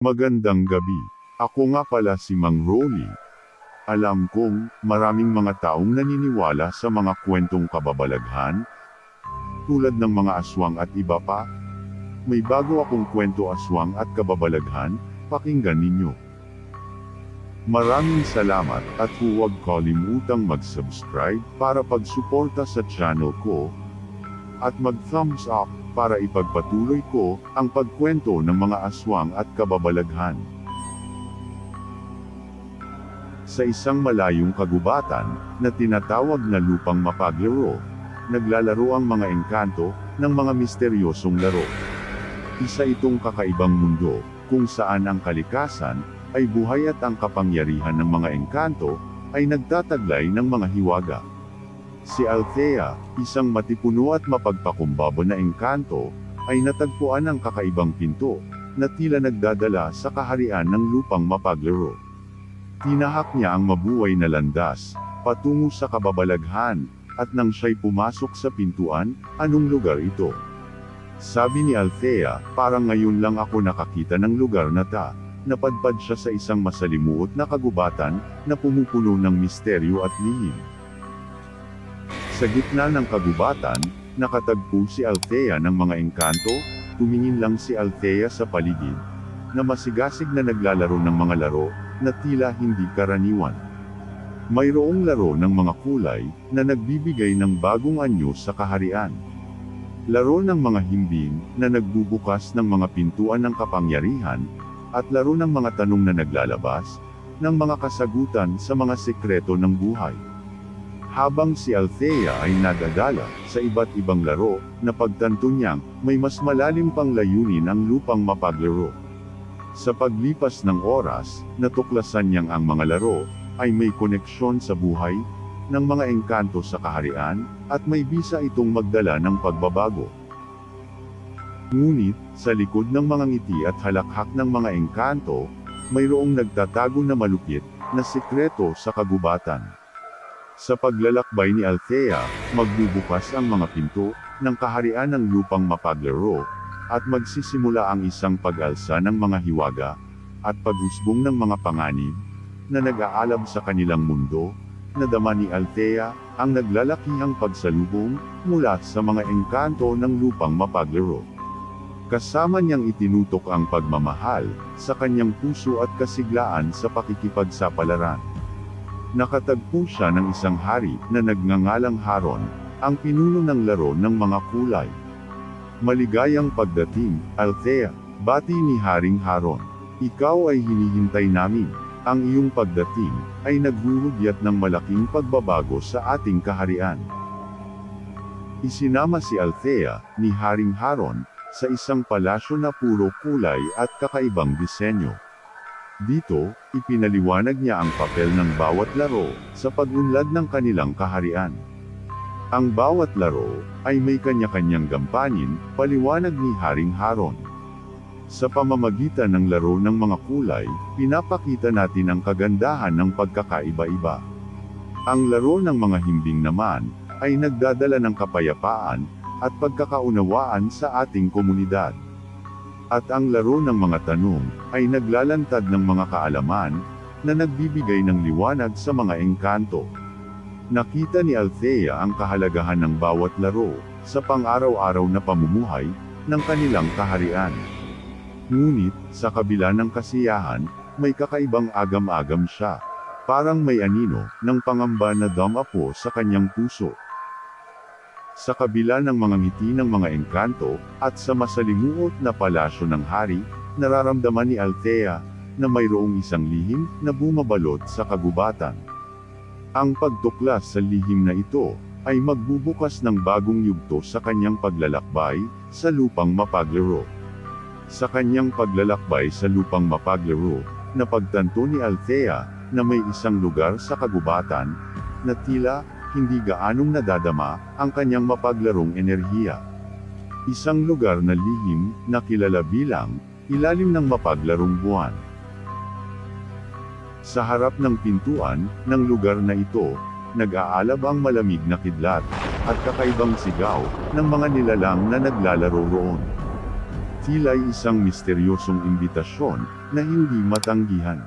Magandang gabi. Ako nga pala si Mang Rolly. Alam kong, maraming mga taong naniniwala sa mga kwentong kababalaghan, tulad ng mga aswang at iba pa. May bago akong kwento aswang at kababalaghan, pakinggan ninyo. Maraming salamat at huwag kalimutang mag-subscribe para pagsuporta sa channel ko, at mag-thumbs up para ipagpatuloy ko ang pagkwento ng mga aswang at kababalaghan. Sa isang malayong kagubatan, na tinatawag na lupang mapaglaro, naglalaro ang mga engkanto, ng mga misteryosong laro. Isa itong kakaibang mundo, kung saan ang kalikasan, ay buhay at ang kapangyarihan ng mga engkanto, ay nagtataglay ng mga hiwaga. Si Althea, isang matipuno at mapagpakumbaba na engkanto, ay natagpuan ang kakaibang pinto, na tila nagdadala sa kaharian ng lupang mapaglaro. Tinahak niya ang mabuhay na landas, patungo sa kababalaghan, at nang siya'y pumasok sa pintuan, anong lugar ito? Sabi ni Althea, parang ngayon lang ako nakakita ng lugar na ta. Napadpad siya sa isang masalimuot na kagubatan, na pumupuno ng misteryo at lihim. Sa gitna ng kagubatan, nakatagpo si Althea ng mga engkanto. Tumingin lang si Althea sa paligid, na masigasig na naglalaro ng mga laro, na tila hindi karaniwan. Mayroong laro ng mga kulay, na nagbibigay ng bagong anyo sa kaharian. Laro ng mga himbing, na nagbubukas ng mga pintuan ng kapangyarihan, at laro ng mga tanong na naglalabas, ng mga kasagutan sa mga sekreto ng buhay. Habang si Althea ay nadadala sa iba't ibang laro, napagtanto niyang may mas malalim pang layunin ang lupang mapaglaro. Sa paglipas ng oras, natuklasan niyang ang mga laro ay may koneksyon sa buhay ng mga engkanto sa kaharian, at may bisa itong magdala ng pagbabago. Ngunit, sa likod ng mga ngiti at halakhak ng mga engkanto, mayroong nagtatago na malupit na sikreto sa kagubatan. Sa paglalakbay ni Althea, magbubukas ang mga pinto ng kaharian ng lupang mapaglaro, at magsisimula ang isang pag-alsa ng mga hiwaga, at pag-usbong ng mga panganib, na nag-aalab sa kanilang mundo. Nadama ni Althea ang naglalakihang pagsalubong mula sa mga engkanto ng lupang mapaglaro. Kasama niyang itinutok ang pagmamahal sa kanyang puso at kasiglaan sa pakikipagsapalaran. Nakatagpo siya ng isang hari na nagngangalang Haron, ang pinuno ng laro ng mga kulay. Maligayang pagdating, Althea, bati ni Haring Haron. Ikaw ay hinihintay namin. Ang iyong pagdating ay naghuhudyat ng malaking pagbabago sa ating kaharian. Isinama si Althea ni Haring Haron sa isang palasyo na puro kulay at kakaibang disenyo. Dito, ipinaliwanag niya ang papel ng bawat laro sa pag-unlad ng kanilang kaharian. Ang bawat laro ay may kanya-kanyang gampanin, paliwanag ni Haring Haron. Sa pamamagitan ng laro ng mga kulay, pinapakita natin ang kagandahan ng pagkakaiba-iba. Ang laro ng mga himbing naman ay nagdadala ng kapayapaan at pagkakaunawaan sa ating komunidad. At ang laro ng mga tanong ay naglalantad ng mga kaalaman na nagbibigay ng liwanag sa mga engkanto. Nakita ni Althea ang kahalagahan ng bawat laro sa pang-araw-araw na pamumuhay ng kanilang kaharian. Ngunit, sa kabila ng kasiyahan, may kakaibang agam-agam siya. Parang may anino ng pangamba na damapo sa kanyang puso. Sa kabila ng mga ngiti ng mga engkanto, at sa masalimuot na palasyo ng hari, nararamdaman ni Althea na mayroong isang lihim na bumabalot sa kagubatan. Ang pagtuklas sa lihim na ito ay magbubukas ng bagong yugto sa kanyang paglalakbay sa lupang mapaglaro. Sa kanyang paglalakbay sa lupang mapaglaro, napagtanto ni Althea na may isang lugar sa kagubatan na tila hindi gaanong nadadama ang kanyang mapaglarong enerhiya. Isang lugar na lihim na kilala bilang ilalim ng mapaglarong buwan. Sa harap ng pintuan ng lugar na ito, nag-aalab ang malamig na kidlat at kakaibang sigaw ng mga nilalang na naglalaro roon. Tila'y isang misteryosong imbitasyon na hindi matanggihan.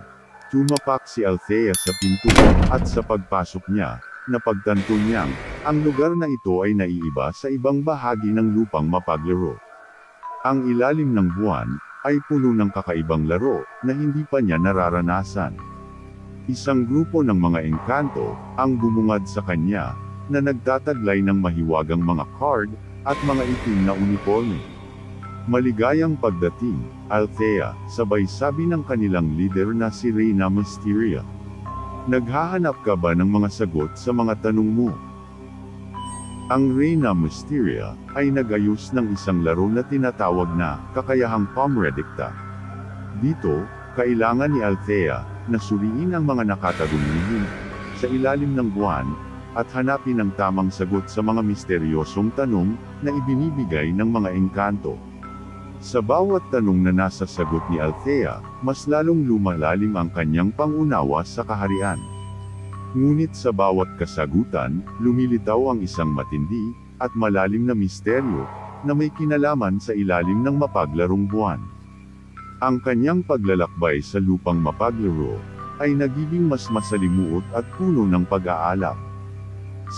Tumapak si Althea sa pinto, at sa pagpasok niya, napagtanto niyang, ang lugar na ito ay naiiba sa ibang bahagi ng lupang mapaglaro. Ang ilalim ng buwan, ay puno ng kakaibang laro, na hindi pa niya nararanasan. Isang grupo ng mga engkanto, ang bumungad sa kanya, na nagtataglay ng mahiwagang mga card, at mga itim na uniforme. Maligayang pagdating, Althea, sabay sabi ng kanilang leader na si Reyna Mysteria. Naghahanap ka ba ng mga sagot sa mga tanong mo? Ang Reyna Mysteria, ay nag-ayos ng isang laro na tinatawag na, kakayahang Pomredicta. Dito, kailangan ni Althea, na suriin ang mga nakatagong lihim, sa ilalim ng buwan, at hanapin ang tamang sagot sa mga misteryosong tanong, na ibinibigay ng mga engkanto. Sa bawat tanong na nasa sagot ni Althea, mas lalong lumalalim ang kanyang pangunawa sa kaharian. Ngunit sa bawat kasagutan, lumilitaw ang isang matindi, at malalim na misteryo, na may kinalaman sa ilalim ng mapaglarong buwan. Ang kanyang paglalakbay sa lupang mapaglaro, ay nagiging mas masalimuot at puno ng pag-aalap.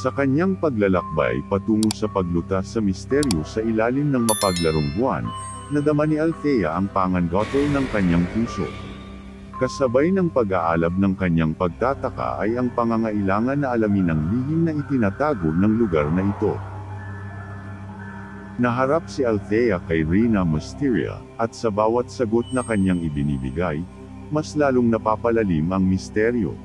Sa kanyang paglalakbay patungo sa paglutas sa misteryo sa ilalim ng mapaglarong buwan, nadama ni Althea ang pangangatol ng kanyang puso. Kasabay ng pag-aalab ng kanyang pagtataka ay ang pangangailangan na alamin ang lihim na itinatago ng lugar na ito. Naharap si Althea kay Reyna Mysteria, at sa bawat sagot na kanyang ibinibigay, mas lalong napapalalim ang misteryo.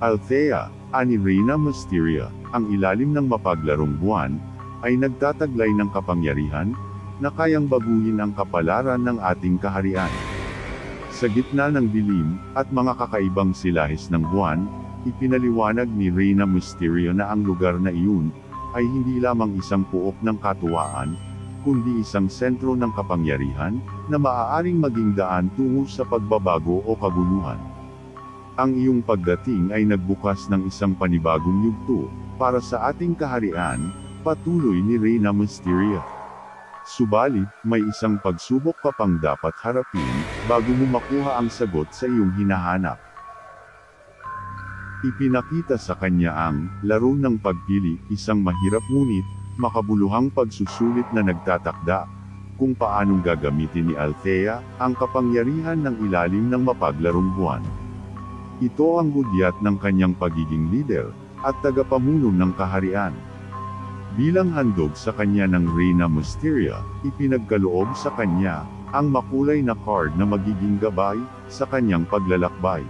Althea, ani Reyna Mysteria, ang ilalim ng mapaglarong buwan, ay nagtataglay ng kapangyarihan, na kayang baguhin ang kapalaran ng ating kaharian. Sa gitna ng dilim, at mga kakaibang silahis ng buwan, ipinaliwanag ni Reyna Mysteria na ang lugar na iyon, ay hindi lamang isang puok ng katuwaan, kundi isang sentro ng kapangyarihan, na maaaring maging daan tungo sa pagbabago o kaguluhan. Ang iyong pagdating ay nagbukas ng isang panibagong yugto, para sa ating kaharian, patuloy ni Reyna Mysteria. Subalit, may isang pagsubok ka pang dapat harapin, bago mo makuha ang sagot sa iyong hinahanap. Ipinakita sa kanya ang laro ng pagpili, isang mahirap ngunit makabuluhang pagsusulit na nagtatakda kung paanong gagamitin ni Althea ang kapangyarihan ng ilalim ng mapaglarong buwan. Ito ang hudyat ng kanyang pagiging leader at tagapamuno ng kaharian. Bilang handog sa kanya ng Reyna Mysteria, ipinagkaloob sa kanya ang makulay na card na magiging gabay sa kanyang paglalakbay.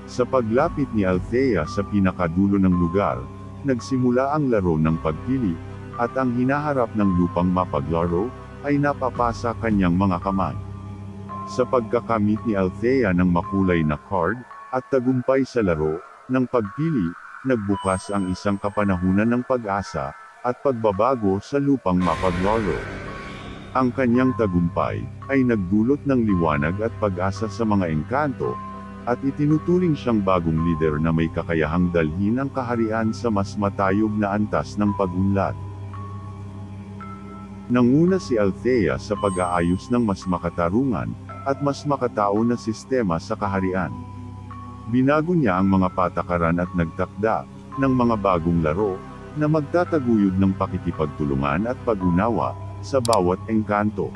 Sa paglapit ni Althea sa pinakadulo ng lugar, nagsimula ang laro ng pagpili, at ang hinaharap ng lupang mapaglaro ay napapasa kanyang mga kamay. Sa pagkakamit ni Althea ng makulay na card at tagumpay sa laro ng pagpili, nagbukas ang isang kapanahunan ng pag-asa at pagbabago sa lupang mapaglaro. Ang kanyang tagumpay ay nagdulot ng liwanag at pag-asa sa mga engkanto, at itinuturing siyang bagong lider na may kakayahang dalhin ang kaharian sa mas matayog na antas ng pag-unlad. Nanguna si Althea sa pag-aayos ng mas makatarungan, at mas makatao na sistema sa kaharian. Binago niya ang mga patakaran at nagtakda ng mga bagong laro, na magtataguyod ng pakikipagtulungan at pag-unawa sa bawat engkanto.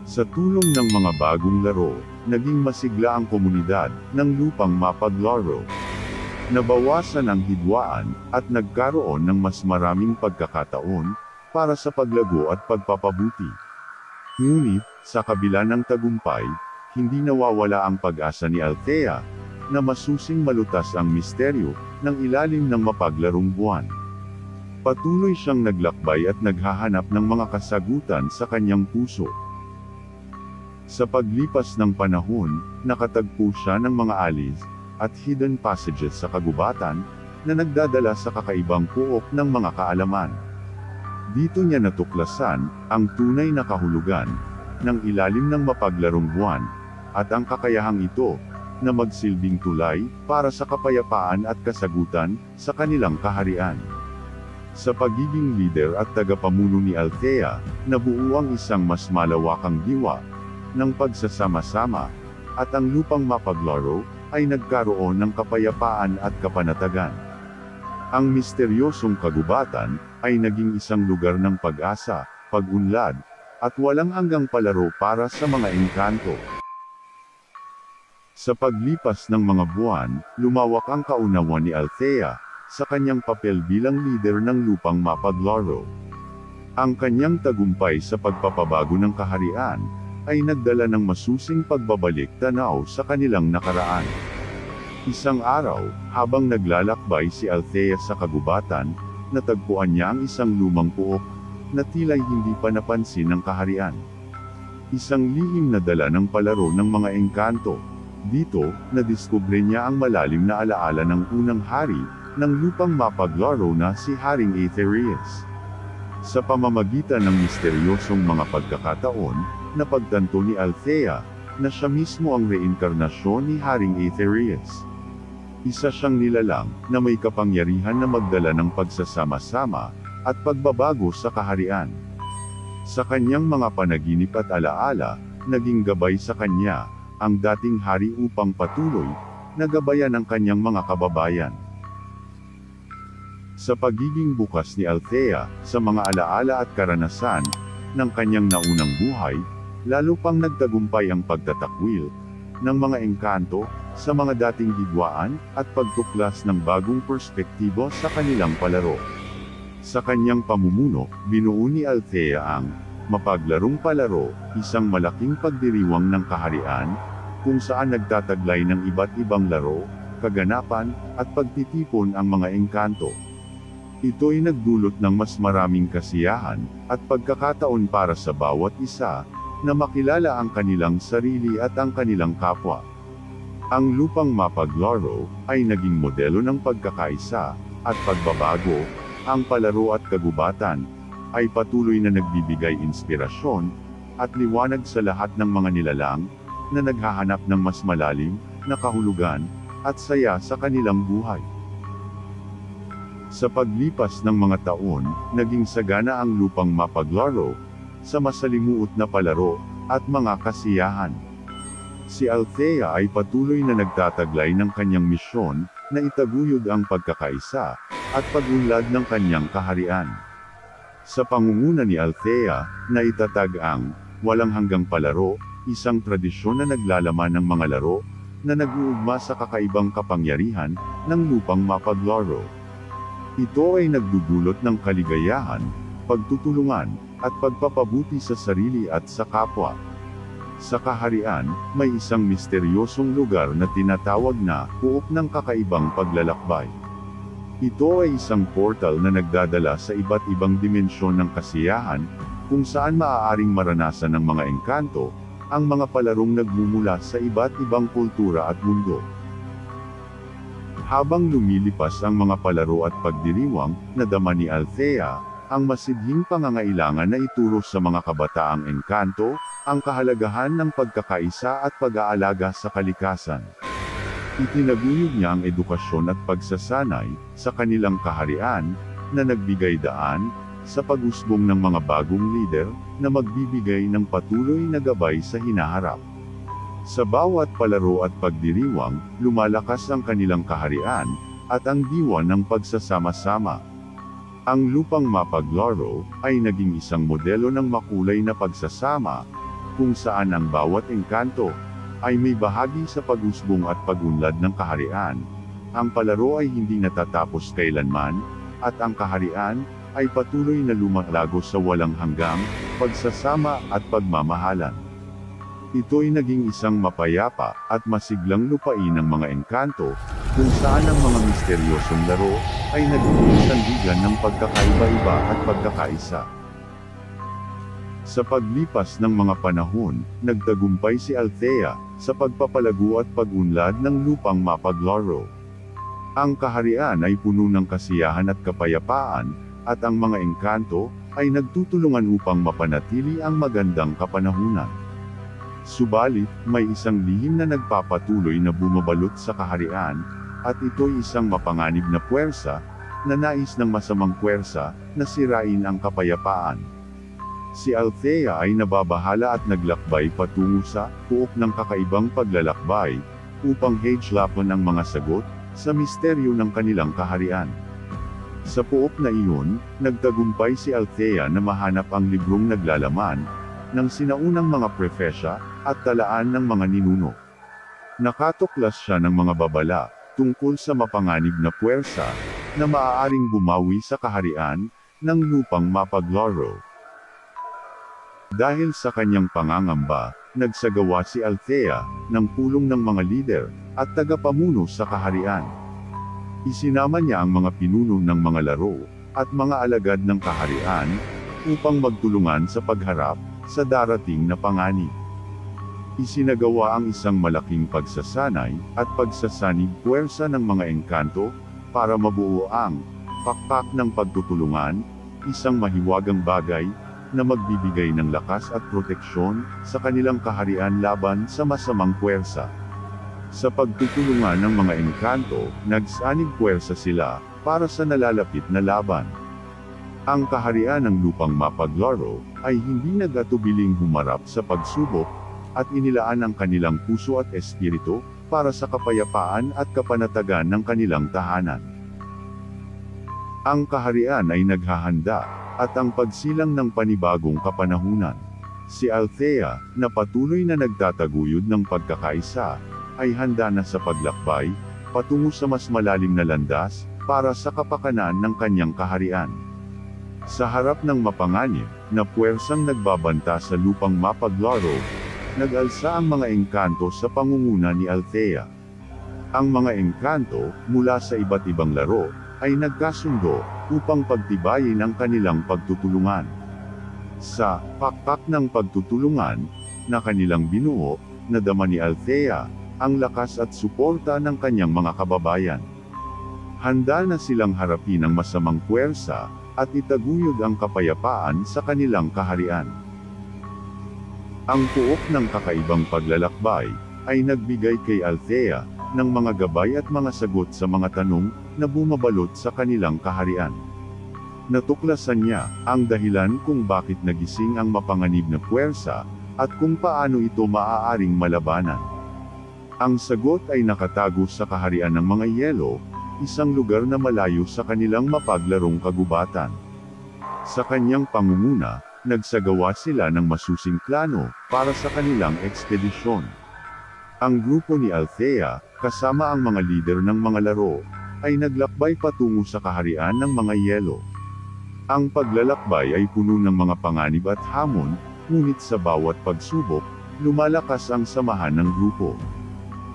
Sa tulong ng mga bagong laro, naging masigla ang komunidad ng lupang mapaglaro. Nabawasan ang hidwaan, at nagkaroon ng mas maraming pagkakataon para sa paglago at pagpapabuti. Ngunit, sa kabila ng tagumpay, hindi nawawala ang pag-asa ni Althea na masusing malutas ang misteryo ng ilalim ng mapaglarong buwan. Patuloy siyang naglakbay at naghahanap ng mga kasagutan sa kanyang puso. Sa paglipas ng panahon, nakatagpo siya ng mga alis at hidden passages sa kagubatan na nagdadala sa kakaibang puok ng mga kaalaman. Dito niya natuklasan ang tunay na kahulugan ng ilalim ng mapaglarong buwan, at ang kakayahang ito na magsilbing tulay para sa kapayapaan at kasagutan sa kanilang kaharian. Sa pagiging leader at tagapamuno ni Althea, nabuo ang isang mas malawakang diwa ng pagsasama-sama, at ang lupang mapaglaro ay nagkaroon ng kapayapaan at kapanatagan. Ang misteryosong kagubatan ay naging isang lugar ng pag-asa, pag-unlad, at walang hanggang palaro para sa mga engkanto. Sa paglipas ng mga buwan, lumawak ang kaunawan ni Althea sa kanyang papel bilang leader ng lupang mapaglaro. Ang kanyang tagumpay sa pagpapabago ng kaharian ay nagdala ng masusing pagbabalik tanaw sa kanilang nakaraan. Isang araw, habang naglalakbay si Althea sa kagubatan, natagpuan niya ang isang lumang puok na tila'y hindi pa napansin ng kaharian. Isang lihim na dala ng palaro ng mga engkanto. Dito, nadiskubre niya ang malalim na alaala ng unang hari ng lupang mapaglaro na si Haring Aetherius. Sa pamamagitan ng misteryosong mga pagkakataon, napagtanto ni Althea na siya mismo ang reinkarnasyon ni Haring Aetherius. Isa siyang nilalang na may kapangyarihan na magdala ng pagsasama-sama at pagbabago sa kaharian. Sa kanyang mga panaginip at alaala, naging gabay sa kanya ang dating hari upang patuloy na gabayan ang kanyang mga kababayan. Sa pagiging bukas ni Althea sa mga alaala at karanasan ng kanyang naunang buhay, lalo pang nagtagumpay ang pagtatakwil ng mga engkanto sa mga dating hidwaan at pagtuklas ng bagong perspektibo sa kanilang palaro. Sa kanyang pamumuno, binuo ni Althea ang mapaglarong palaro, isang malaking pagdiriwang ng kaharian, kung saan nagtataglay ng iba't ibang laro, kaganapan, at pagtitipon ang mga engkanto. Ito'y nagdulot ng mas maraming kasiyahan, at pagkakataon para sa bawat isa, na makilala ang kanilang sarili at ang kanilang kapwa. Ang lupang mapaglaro, ay naging modelo ng pagkakaisa, at pagbabago. Ang palaro at kagubatan, ay patuloy na nagbibigay inspirasyon, at liwanag sa lahat ng mga nilalang, na naghahanap ng mas malalim, na kahulugan, at saya sa kanilang buhay. Sa paglipas ng mga taon, naging sagana ang lupang mapaglaro, sa masalimuot na palaro, at mga kasiyahan. Si Althea ay patuloy na nagtataglay ng kanyang misyon, na itaguyod ang pagkakaisa, at pag-unlad ng kanyang kaharian. Sa pangunguna ni Althea, na itatag ang walang hanggang palaro, isang tradisyon na naglalaman ng mga laro, na nag-uugma sa kakaibang kapangyarihan ng lupang mapaglaro. Ito ay nagdudulot ng kaligayahan, pagtutulungan, at pagpapabuti sa sarili at sa kapwa. Sa kaharian, may isang misteryosong lugar na tinatawag na puok ng kakaibang paglalakbay. Ito ay isang portal na nagdadala sa iba't ibang dimensyon ng kasiyahan, kung saan maaaring maranasan ng mga engkanto, ang mga palarong nagmumula sa iba't ibang kultura at mundo. Habang lumilipas ang mga palaro at pagdiriwang, nadama ni Althea, ang masidhing pangangailangan na ituro sa mga kabataang engkanto, ang kahalagahan ng pagkakaisa at pag-aalaga sa kalikasan. Itinaguyod niya ang edukasyon at pagsasanay, sa kanilang kaharian, na nagbigay daan, sa pag-usbong ng mga bagong lider, na magbibigay ng patuloy na gabay sa hinaharap. Sa bawat palaro at pagdiriwang, lumalakas ang kanilang kaharian, at ang diwa ng pagsasama-sama. Ang lupang mapaglaro, ay naging isang modelo ng makulay na pagsasama, kung saan ang bawat engkanto, ay may bahagi sa pag-usbong at pag-unlad ng kaharian. Ang palaro ay hindi natatapos kailanman, at ang kaharian, ay patuloy na lumalago sa walang hanggang, pagsasama at pagmamahalan. Ito'y naging isang mapayapa, at masiglang lupain ng mga engkanto, kung saan ang mga misteryosong laro, ay naging sandigan ng pagkakaiba-iba at pagkakaisa. Sa paglipas ng mga panahon, nagtagumpay si Althea, sa pagpapalago at pag-unlad ng lupang mapaglaro. Ang kaharian ay puno ng kasiyahan at kapayapaan, at ang mga engkanto, ay nagtutulungan upang mapanatili ang magandang kapanahunan. Subalit, may isang lihim na nagpapatuloy na bumabalot sa kaharian, at ito'y isang mapanganib na puwersa, na nais ng masamang puwersa na sirain ang kapayapaan. Si Althea ay nababahala at naglakbay patungo sa puok ng kakaibang paglalakbay, upang haglapan ang mga sagot sa misteryo ng kanilang kaharian. Sa puok na iyon, nagtagumpay si Althea na mahanap ang librong naglalaman ng sinaunang mga propesya at talaan ng mga ninuno. Nakatuklas siya ng mga babala tungkol sa mapanganib na puwersa na maaaring bumawi sa kaharian ng lupang mapaglaro. Dahil sa kanyang pangangamba, nagsagawa si Althea ng pulong ng mga lider at tagapamuno sa kaharian. Isinama niya ang mga pinuno ng mga laro at mga alagad ng kaharian upang magtulungan sa pagharap sa darating na panganib. Isinagawa ang isang malaking pagsasanay at pagsasanib puwersa ng mga engkanto para mabuo ang pakpak ng pagtutulungan, isang mahiwagang bagay na magbibigay ng lakas at proteksyon sa kanilang kaharian laban sa masamang puwersa. Sa pagtutulungan ng mga engkanto, nagsanib puwersa sila para sa nalalapit na laban. Ang kaharian ng lupang mapaglaro ay hindi nag-atubiling humarap sa pagsubok at inilaan ang kanilang puso at espiritu para sa kapayapaan at kapanatagan ng kanilang tahanan. Ang kaharian ay naghahanda at ang pagsilang ng panibagong kapanahunan. Si Althea, na patuloy na nagtataguyod ng pagkakaisa, ay handa na sa paglakbay patungo sa mas malalim na landas para sa kapakanan ng kanyang kaharian. Sa harap ng mapanganib na puwersang nagbabanta sa lupang mapaglaro, nag-alsa ang mga engkanto sa pangunguna ni Althea. Ang mga engkanto mula sa iba't ibang laro ay nagkasundo upang pagtibayin ang kanilang pagtutulungan. Sa pakpak ng pagtutulungan na kanilang binuo, nadama ni Althea ang lakas at suporta ng kanyang mga kababayan. Handa na silang harapin ang masamang puwersa at itaguyod ang kapayapaan sa kanilang kaharian. Ang puok ng kakaibang paglalakbay ay nagbigay kay Althea ng mga gabay at mga sagot sa mga tanong na bumabalot sa kanilang kaharian. Natuklasan niya ang dahilan kung bakit nagising ang mapanganib na puwersa at kung paano ito maaaring malabanan. Ang sagot ay nakatago sa kaharian ng mga yelo, isang lugar na malayo sa kanilang mapaglarong kagubatan. Sa kanyang pangunguna, nagsagawa sila ng masusing plano para sa kanilang ekspedisyon. Ang grupo ni Althea, kasama ang mga lider ng mga laro, ay naglakbay patungo sa kaharian ng mga yelo. Ang paglalakbay ay puno ng mga panganib at hamon, ngunit sa bawat pagsubok, lumalakas ang samahan ng grupo.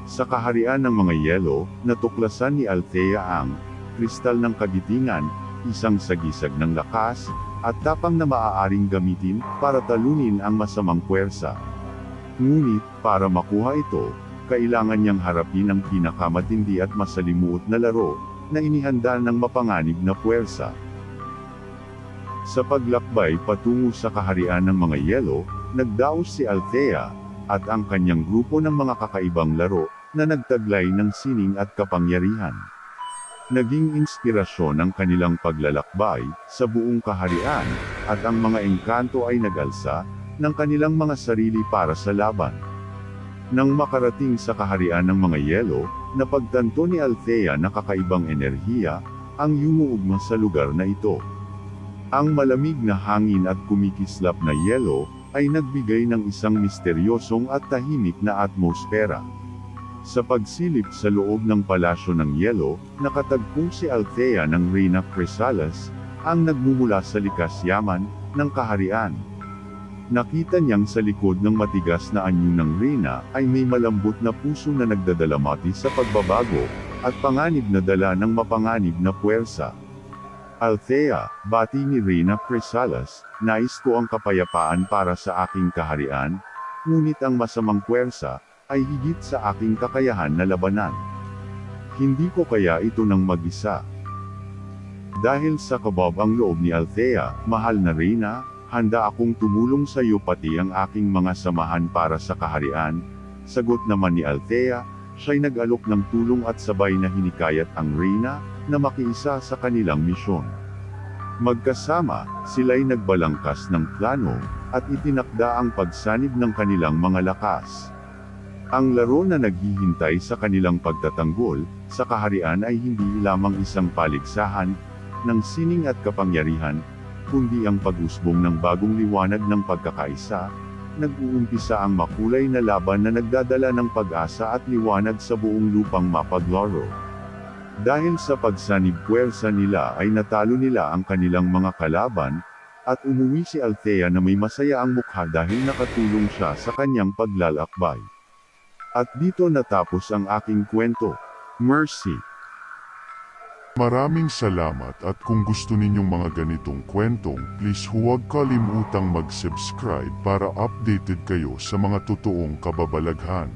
Sa kaharian ng mga yelo, natuklasan ni Althea ang kristal ng kagitingan, isang sagisag ng lakas, at tapang na maaaring gamitin para talunin ang masamang puwersa. Ngunit, para makuha ito, kailangan niyang harapin ang pinakamatindi at masalimuot na laro, na inihanda ng mapanganib na puwersa. Sa paglakbay patungo sa kaharian ng mga yelo, nagdaos si Althea, at ang kanyang grupo ng mga kakaibang laro, na nagtaglay ng sining at kapangyarihan. Naging inspirasyon ang kanilang paglalakbay sa buong kaharian, at ang mga engkanto ay nag-alsa ng kanilang mga sarili para sa laban. Nang makarating sa kaharian ng mga yelo, napagtanto ni Althea na kakaibang enerhiya ang yumuugma sa lugar na ito. Ang malamig na hangin at kumikislap na yelo ay nagbigay ng isang misteryosong at tahimik na atmosfera. Sa pagsilip sa loob ng palasyo ng yelo, nakatagpo si Althea ng Reyna Chrysalis, ang nagmumula sa likas yaman ng kaharian. Nakita niyang sa likod ng matigas na anyo ng Reyna ay may malambot na puso na nagdadalamati sa pagbabago, at panganib na dala ng mapanganib na puwersa. Althea, bati ni Reyna Chrysalis, nais ko ang kapayapaan para sa aking kaharian, ngunit ang masamang puwersa ay higit sa aking kakayahan na labanan. Hindi ko kaya ito ng mag-isa. Dahil sa kabab ang loob ni Althea, mahal na Reyna, handa akong tumulong sa iyo pati ang aking mga samahan para sa kaharian. Sagot naman ni Althea, siya'y nag-alok ng tulong at sabay na hinikayat ang Reyna na makiisa sa kanilang misyon. Magkasama, sila'y nagbalangkas ng plano, at itinakda ang pagsanib ng kanilang mga lakas. Ang laro na naghihintay sa kanilang pagtatanggol sa kaharian ay hindi lamang isang paligsahan ng sining at kapangyarihan, kundi ang pag-usbong ng bagong liwanag ng pagkakaisa. Nag-uumpisa ang makulay na laban na nagdadala ng pag-asa at liwanag sa buong lupang mapaglaro. Dahil sa pagsanib puwersa nila ay natalo nila ang kanilang mga kalaban, at umuwi si Althea na may masaya ang mukha dahil nakatulong siya sa kanyang paglalakbay. At dito natapos ang aking kwento. Mercy. Maraming salamat, at kung gusto ninyong mga ganitong kwentong, please huwag kalimutang mag-subscribe para updated kayo sa mga totoong kababalaghan.